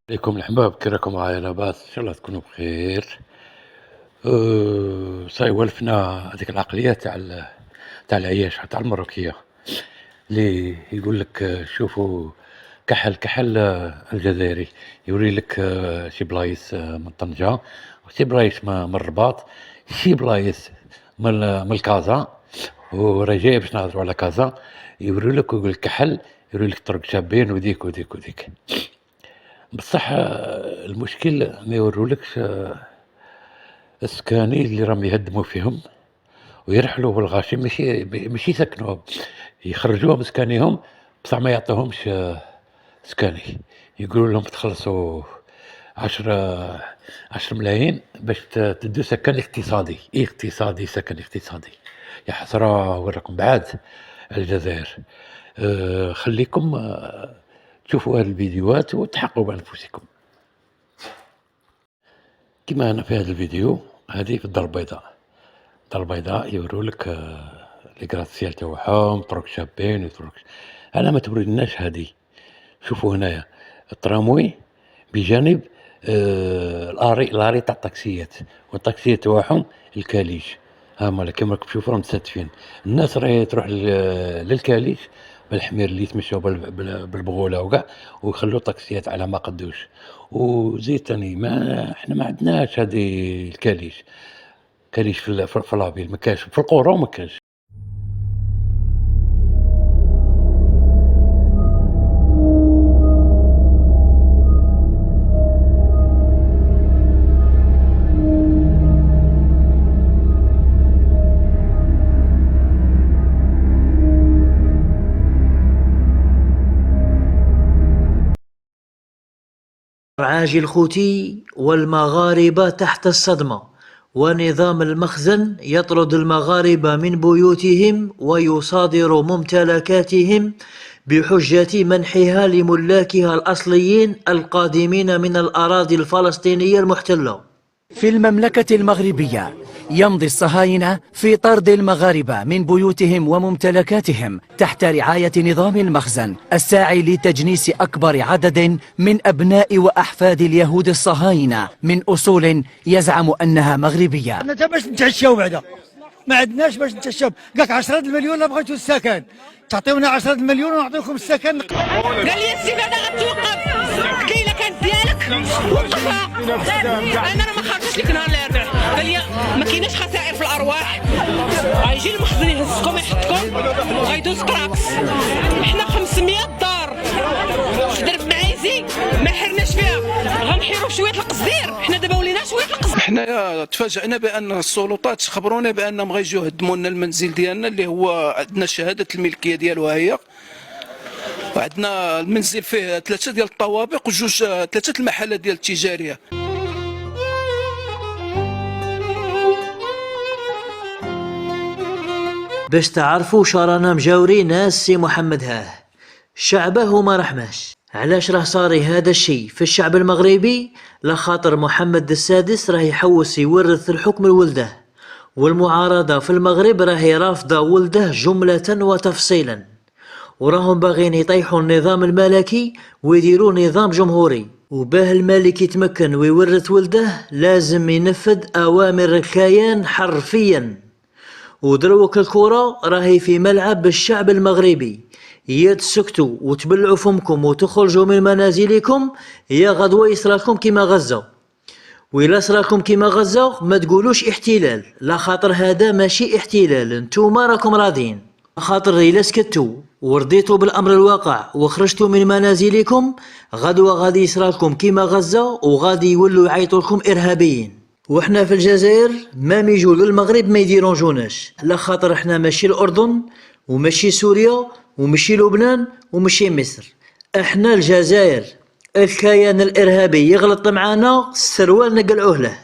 عليكم الحباب، كي راكم معايا؟ لاباس؟ ان شاء الله تكونوا بخير. صاي ولفنا هذيك العقليه تاع العياش تاع المروكيه اللي يقول لك شوفوا كحل كحل الجزائري، يوري لك شي بلايص من طنجة، وشي بلايص من الرباط، شي بلايص من الكازا، وراه جاي باش نهضروا على كازا. يوري لك ويقول لك كحل، يوري لك طرق شابين وديك وديك وديك. بصح المشكل ما يورولكش السكاني اللي راهم يهدموا فيهم ويرحلوا بالغاشي، ماشي يسكنوهم، يخرجوهم سكانيهم بصح ما يعطوهمش سكاني. يقولوا لهم تخلصوا 10 ملايين باش تدوا سكن اقتصادي سكن اقتصادي. يا حسرة وراكم بعاد على الجزائر. خليكم تشوفوا هذه الفيديوهات وتحققوا بأنفسكم. كما أنا في هذا الفيديو هذه في الدار البيضاء يوروا لك لي غراسيال تاعهم، طرق شابين وطرق. أنا ما توريناش هذه. شوفوا هنايا التراموي بجانب الاري تاع الطاكسيات، والطاكسيات تاعهم الكاليج. هاهما كيما راكم تشوفوا راهم مستهدفين. الناس راهي تروح للكاليج بالحمير اللي يتمشاو بالبغوله وكاع، ويخلوا الطاكسيات على ما قدوش. وزيد تاني ما احنا ما عندناش هذه الكاليج. كاليج في لافيل ما كاش، في القرى ما كاش. عاجل الخوتي والمغاربة تحت الصدمة، ونظام المخزن يطرد المغاربة من بيوتهم ويصادر ممتلكاتهم بحجة منحها لملاكها الأصليين القادمين من الأراضي الفلسطينية المحتلة. في المملكة المغربية يمضي الصهاينة في طرد المغاربة من بيوتهم وممتلكاتهم تحت رعاية نظام المخزن الساعي لتجنيس أكبر عدد من أبناء وأحفاد اليهود الصهاينة من أصول يزعم أنها مغربية. أنا باش نتعشاو بعدا ما عندناش باش نتعشاو، قالك 10 مليون لا بغيتو السكن، تعطيونا 10 مليون ونعطيكم السكن. قال لي السيفاده غتوقف، كاينه كانت ديالك وقفها. انا راه ما خرجتش لك نهار الاربعاء، قال لي ما كايناش خسائر في الارواح، غيجي المخزن يهزكم يحطكم وغيدوز كراكس. احنا 500 دار في درب معايزي ما حرناش فيها، غنحيروا شويه القصدير. حنا دابا ولينا شويه القصدير. حنا تفاجئنا بان السلطات خبرونا بانهم غيجيو يهدموا لنا المنزل ديالنا اللي هو عندنا شهاده الملكيه ديالو هي. وعندنا المنزل فيه 3 ديال الطوابق وجوج 3 المحلات ديال التجاريه. باش تعرفوا شرانا مجاوري ناس سي محمد شعبه ما رحماش. علاش راه صاري هذا الشيء في الشعب المغربي؟ لخاطر محمد السادس راه يحوس يورث الحكم لولده، والمعارضة في المغرب راهي رافضة ولده جملة وتفصيلا، وراهم باغين يطيحوا النظام الملكي ويديروا نظام جمهوري. وباه الملك يتمكن ويورث ولده لازم ينفذ أوامر الكيان حرفيا. ودروك الكرة راهي في ملعب الشعب المغربي، يا تسكتوا وتبلعوا فمكم وتخرجوا من منازلكم، يا غدوة يصراكم كما غزة. وإلا صراكم كما غزة ما تقولوش احتلال، لا خاطر هذا ماشي احتلال، انتوما راكم راضين. خاطر إلا سكتوا ورضيتوا بالأمر الواقع وخرجتوا من منازلكم، غدوة غادي يصراكم كما غزة وغادي يولوا يعيطوا لكم إرهابيين. وإحنا في الجزائر ما ميجوا للمغرب ما يديرونجوناش، لا خاطر إحنا ماشي الأردن وماشي سوريا وماشي لبنان وماشي مصر، إحنا الجزائر. الكيان الإرهابي يغلط معانا السروال نقلعوه له.